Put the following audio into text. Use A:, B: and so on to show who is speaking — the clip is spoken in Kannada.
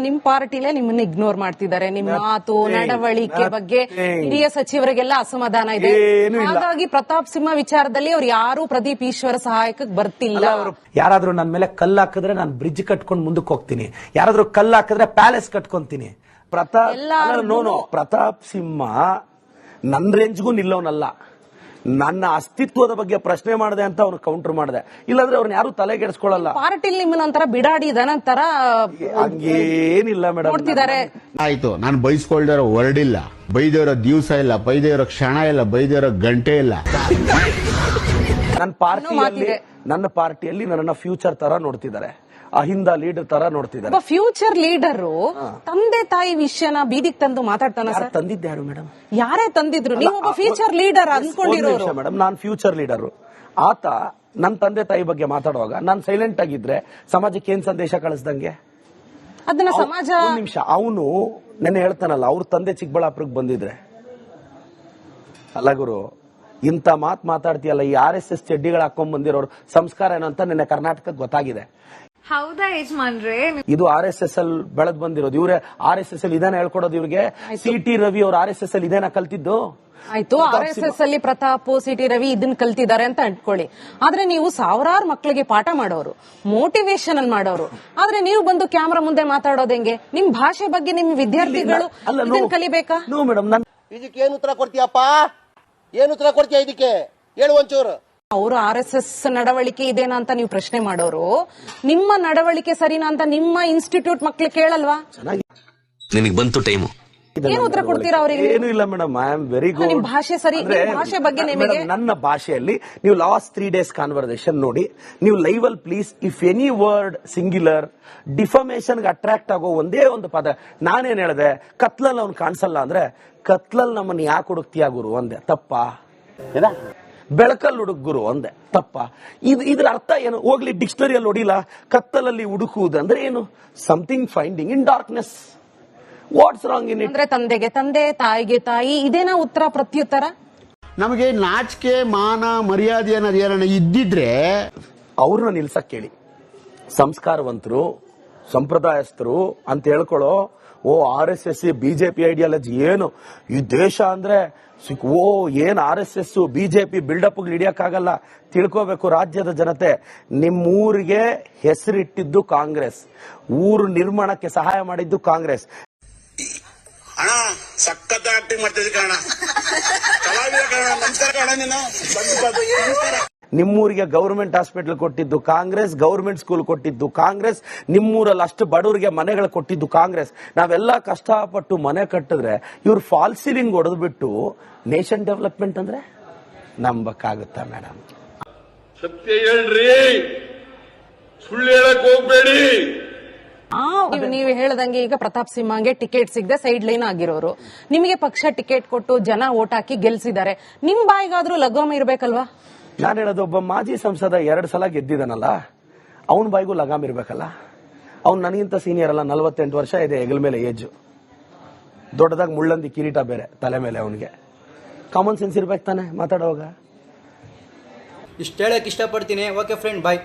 A: ನಿಮ್ ಪಾರ್ಟಿಲೇ ನಿಮ್ಮನ್ನ ಇಗ್ನೋರ್ ಮಾಡ್ತಿದ್ದಾರೆ. ನಿಮ್ಮ ಮಾತು ನಡವಳಿಕೆ ಬಗ್ಗೆ ಹಿರಿಯ ಸಚಿವರಿಗೆಲ್ಲ ಅಸಮಾಧಾನ ಇದೆ. ಹಾಗಾಗಿ ಪ್ರತಾಪ್ ಸಿಂಹ ವಿಚಾರದಲ್ಲಿ ಅವ್ರು ಯಾರು ಪ್ರದೀಪ್ ಈಶ್ವರ ಸಹಾಯಕಕ್ಕೆ ಬರ್ತಿಲ್ಲ.
B: ಯಾರಾದ್ರೂ ನನ್ನ ಮೇಲೆ ಕಲ್ಲು ಹಾಕಿದ್ರೆ ನಾನು ಬ್ರಿಡ್ಜ್ ಕಟ್ಕೊಂಡು ಮುಂದಕ್ಕೆ ಹೋಗ್ತೀನಿ, ಯಾರಾದ್ರೂ ಕಲ್ಲು ಹಾಕಿದ್ರೆ ಪ್ಯಾಲೇಸ್ ಕಟ್ಕೊಂತೀನಿ. ಪ್ರತಾಪ್ ಸಿಂಹ ನನ್ನ ರೇಂಜ್ಗೂ ನಿಲ್ಲವನಲ್ಲ. ನನ್ನ ಅಸ್ತಿತ್ವದ ಬಗ್ಗೆ ಪ್ರಶ್ನೆ ಮಾಡಿದೆ ಅಂತ ಅವ್ನು ಕೌಂಟರ್ ಮಾಡಿದೆ, ಇಲ್ಲಾಂದ್ರೆ ಅವ್ರನ್ನ ಯಾರು ತಲೆಗೆಡಿಸ್ಕೊಳ್ಳಲ್ಲ.
A: ಪಾರ್ಟಿಲಿ ನಿಮ್ಮನ್ನ ಒಂಥರ ಬಿಡಾಡಿ ದನಂತರ
B: ಹಂಗೇನಿಲ್ಲ ಮೇಡಮ್.
A: ನೋಡ್ತಿದ್ದಾರೆ.
C: ಆಯ್ತು, ನಾನು ಬೈಸ್ಕೊಳ್ದಿರೋ ವರ್ಡ್ ಇಲ್ಲ, ಬೈದಿರೋ ದಿವಸ ಇಲ್ಲ, ಬೈದಿರೋ ಕ್ಷಣ ಇಲ್ಲ, ಬೈದಿರೋ ಗಂಟೆ ಇಲ್ಲ.
B: ನನ್ನ ಪಾರ್ಟಿಯಲ್ಲಿ ನನ್ನ ಫ್ಯೂಚರ್ ತರ ನೋಡ್ತಿದ್ದಾರೆ, ಅಹಿಂದ ಲೀಡರ್ ತರ ನೋಡ್ತಿದ್ದಾರೆ.
A: ಫ್ಯೂಚರ್ ಲೀಡರ್ ತಂದೆ ತಾಯಿ ವಿಷಯನ ಬೀದಿಗೆ ತಂದು ಮಾತಾಡ್ತಾನ.
B: ತಂದಿದ್ದೆ ಯಾರು ಮೇಡಮ್?
A: ಯಾರೇ ತಂದಿದ್ರು, ನೀವು ಒಬ್ಬ ಫ್ಯೂಚರ್ ಲೀಡರ್ ಅನ್ಕೊಂಡಿರೋರು
B: ಮೇಡಮ್. ನಾನ್ ಫ್ಯೂಚರ್ ಲೀಡರ್. ಆತ ನನ್ನ ತಂದೆ ತಾಯಿ ಬಗ್ಗೆ ಮಾತಾಡುವಾಗ ನಾನು ಸೈಲೆಂಟ್ ಆಗಿದ್ರೆ ಸಮಾಜಕ್ಕೆ ಏನ್ ಸಂದೇಶ ಕಳಿಸ್ದಂಗೆ?
A: ಅದನ್ನ ಸಮಾಜ
B: ನಿಮಿಷ, ಅವನು ನೆನ್ನೆ ಹೇಳ್ತಾನಲ್ಲ, ಅವ್ರ ತಂದೆ ಚಿಕ್ಕಬಳ್ಳಾಪುರಕ್ಕೆ ಬಂದಿದ್ರೆ ಅಲ್ಲ ಗುರು, ಇಂತ ಮಾತಾಡ್ತೀಯಲ್ಲ, ಈ RSS ಚಡ್ಡಿಗಳು ಹಾಕೊಂಡ್ ಬಂದಿರೋರು ಸಂಸ್ಕಾರ ಏನೋ ಅಂತ ನಿನ್ನೆ ಕರ್ನಾಟಕಕ್ಕೆ ಗೊತ್ತಾಗಿದೆ.
D: ಹೌದಾ ಯಜಮಾನ್ರೆ? ಇದು
B: RSS ಅಲ್ಲಿ ಬೆಳೆದ್ ಬಂದಿರೋದು. ಇವ್ರೆ RSS ಅಲ್ಲಿ ಇದೇನ ಹೇಳ್ಕೊಡೋದು ಇವ್ರಿಗೆ. CT ರವಿ ಅವ್ರು RSS ಅಲ್ಲಿ ಇದೇನ ಕಲ್ತಿದ್ದು.
A: ಆಯ್ತು, RSS ಅಲ್ಲಿ ಪ್ರತಾಪ್ CT ರವಿ ಇದನ್ನ ಕಲ್ತಿದ್ದಾರೆ ಅಂತ ಅನ್ಕೊಳ್ಳಿ. ಆದ್ರೆ ನೀವು ಸಾವಿರಾರು ಮಕ್ಕಳಿಗೆ ಪಾಠ ಮಾಡೋರು, ಮೋಟಿವೇಶನ್ ಅನ್ ಮಾಡೋರು, ಆದ್ರೆ ನೀವು ಬಂದು ಕ್ಯಾಮ್ರಾ ಮುಂದೆ ಮಾತಾಡೋದು ಹೆಂಗೆ? ನಿಮ್ ಭಾಷೆ ಬಗ್ಗೆ ನಿಮ್ ವಿದ್ಯಾರ್ಥಿಗಳು ಇದನ್ನ ಕಲಿಬೇಕಾ?
B: No madam.
E: ಇದಕ್ಕೆ ಏನು ಉತ್ತರ ಕೊಡ್ತೀಯಪ್ಪ? ಏನು ಉತ್ತರ ಕೊಡ್ತೀಯ ಇದಕ್ಕೆ? ಹೇಳು ಒಂಚೂರು.
A: ಅವರು RSS ನಡವಳಿಕೆ ಇದೇನಾ ಅಂತ ನೀವು ಪ್ರಶ್ನೆ ಮಾಡೋರು, ನಿಮ್ಮ ನಡವಳಿಕೆ ಸರಿನಾ ಅಂತ ನಿಮ್ಮ ಇನ್ಸ್ಟಿಟ್ಯೂಟ್ ಮಕ್ಳು ಕೇಳಲ್ವಾ?
F: ನಿನಗೆ ಬಂತು ಟೈಮು,
A: ಏನು ಉತ್ತರ ಕೊಡ್ತೀರಾ ಅವರಿಗೆ?
B: ಏನು ಇಲ್ಲ madam, I am very good.
A: ನಿಮ್ ಭಾಷೆ ಸರಿ, ಭಾಷೆ ಬಗ್ಗೆ ನಿಮಗೆ
B: ನನ್ನ ಭಾಷೆಯಲ್ಲಿ ನೀವು ಲಾಸ್ಟ್ 3 days ಕಾನ್ವರ್ಸೇಷನ್ ನೋಡಿ, ನೀವು ಲೈವ್ ಅಲ್ಲಿ please if any word singular defamation attract ಆಗೋ ಒಂದೇ ಒಂದು ಪದ ನಾನೇನ್ ಹೇಳಿದೆ, ಕತ್ಲಲ್ಲಿ ಅವ್ನು ಕಾಣಿಸಲ್ಲ ಅಂದ್ರೆ ಕತ್ಲಲ್ಲಿ ನಮ್ಮನ್ನ ಯಾಕೆ ಹುಡುಕ್ತಿಯಾ ಗುರು ಅಂದೆ, ತಪ್ಪಾ? ಬೆಳಕಲ್ಲಿ ಹುಡುಗುರು ಅಂದೆ, ತಪ್ಪ? ಇದ್ರ ಅರ್ಥ ಏನು? ಹೋಗ್ಲಿ ಡಿಕ್ಷನರಿಯಲ್ಲಿ ನೋಡಿಲ್ಲ. ಕತ್ತಲಲ್ಲಿ ಹುಡುಕುವುದು ಅಂದ್ರೆ ಏನು? Something finding in darkness. What's wrong in it?
A: ಅಂದ್ರೆ ತಂದೆಗೆ ತಂದೆ, ತಾಯಿಗೆ ತಾಯಿ, ಇದೇನಾ ಉತ್ತರ ಪ್ರತ್ಯುತ್ತರ?
C: ನಮಗೆ ನಾಚಿಕೆ ಮಾನ ಮರ್ಯಾದೆ ಅನ್ನೋದು ಏನಾರ ಇದ್ದಿದ್ರೆ
B: ಅವ್ರನ್ನ ನಿಲ್ಸಕ್ ಕೇಳಿ. ಸಂಸ್ಕಾರವಂತರು, ಸಂಪ್ರದಾಯಸ್ಥರು ಅಂತ ಹೇಳ್ಕೊಳ್ಳೋ, RSS BJP ಐಡಿಯಾಲಜಿ ಏನು ಈ ದೇಶ ಅಂದ್ರೆ ಏನ್ RSS BJP ಬಿಲ್ಡಪ್ ಹಿಡಿಯಕ್ಕಾಗಲ್ಲ. ತಿಳ್ಕೋಬೇಕು ರಾಜ್ಯದ ಜನತೆ, ನಿಮ್ಮೂರಿಗೆ ಹೆಸರಿಟ್ಟಿದ್ದು ಕಾಂಗ್ರೆಸ್, ಊರು ನಿರ್ಮಾಣಕ್ಕೆ ಸಹಾಯ ಮಾಡಿದ್ದು ಕಾಂಗ್ರೆಸ್.
G: ಅಣ್ಣ ಸಖತ್ ಆಕ್ಟಿಂಗ್ ಮಾಡ್ತಿದ್ದೆ ಕಣ, ಕಲಾವಿದ ಕಣ. ನಮಸ್ಕಾರ ಕಣ. ನೀನು
B: ನಿಮ್ಮೂರಿಗೆ ಗೌರ್ಮೆಂಟ್ ಹಾಸ್ಪಿಟಲ್ ಕೊಟ್ಟಿದ್ದು ಕಾಂಗ್ರೆಸ್, ಗೌರ್ಮೆಂಟ್ ಸ್ಕೂಲ್ ಕೊಟ್ಟಿದ್ದು ಕಾಂಗ್ರೆಸ್, ನಿಮ್ಮೂರಲ್ಲಿ ಅಷ್ಟು ಬಡವರಿಗೆ ಮನೆಗಳು ಕೊಟ್ಟಿದ್ದು ಕಾಂಗ್ರೆಸ್. ನಾವೆಲ್ಲ ಕಷ್ಟಪಟ್ಟು ಮನೆ ಕಟ್ಟಿದ್ರೆ ಇವ್ರು ಫಾಲ್ ಸೀಲಿಂಗ್ ಹೊಡೆದ್ಬಿಟ್ಟು ನೇಷನ್ ಡೆವಲಪ್ಮೆಂಟ್ ಅಂದ್ರೆ ನಂಬಕ್ಕಾಗುತ್ತಾ ಮೇಡಮ್?
G: ಸತ್ಯ ಹೇಳ್ರಿ, ಸುಳ್ಳು ಹೇಳಕ್ ಹೋಗ್ಬೇಡಿ.
A: ನೀವು ಹೇಳ್ದಂಗೆ ಈಗ ಪ್ರತಾಪ್ ಸಿಂಹಗೆ ಟಿಕೆಟ್ ಸಿಗದೆ ಸೈಡ್ ಲೈನ್ ಆಗಿರೋರು, ನಿಮಗೆ ಪಕ್ಷ ಟಿಕೆಟ್ ಕೊಟ್ಟು ಜನ ಓಟ್ ಹಾಕಿ ಗೆಲ್ಸಿದ್ದಾರೆ, ನಿಮ್ ಬಾಯಿಗಾದ್ರೂ ಲಗಾಮ ಇರ್ಬೇಕಲ್ವಾ?
B: ನಾನು ಹೇಳೋದು, ಒಬ್ಬ ಮಾಜಿ ಸಂಸದ 2 ಸಲ ಗೆದ್ದಿದ್ದಾನಲ್ಲ, ಅವನ ಬಾಯಿಗೂ ಲಗಾಮ್ ಇರ್ಬೇಕಲ್ಲ. ಅವ್ನು ನನಗಿಂತ ಸೀನಿಯರ್ ಅಲ್ಲ, 48 ವರ್ಷ ಇದೆ ಹೆಗಲ ಮೇಲೆ ಏಜು, ದೊಡ್ಡದಾಗಿ ಮುಳ್ಳಂದಿ ಕಿರೀಟ ಬೇರೆ ತಲೆ ಮೇಲೆ. ಅವನಿಗೆ ಕಾಮನ್ ಸೆನ್ಸ್ ಇರ್ಬೇಕು ತಾನೆ ಮಾತಾಡುವಾಗ.
H: ಇಷ್ಟು ಹೇಳಕ್ ಇಷ್ಟಪಡ್ತೀನಿ. ಓಕೆ ಫ್ರೆಂಡ್, ಬಾಯ್.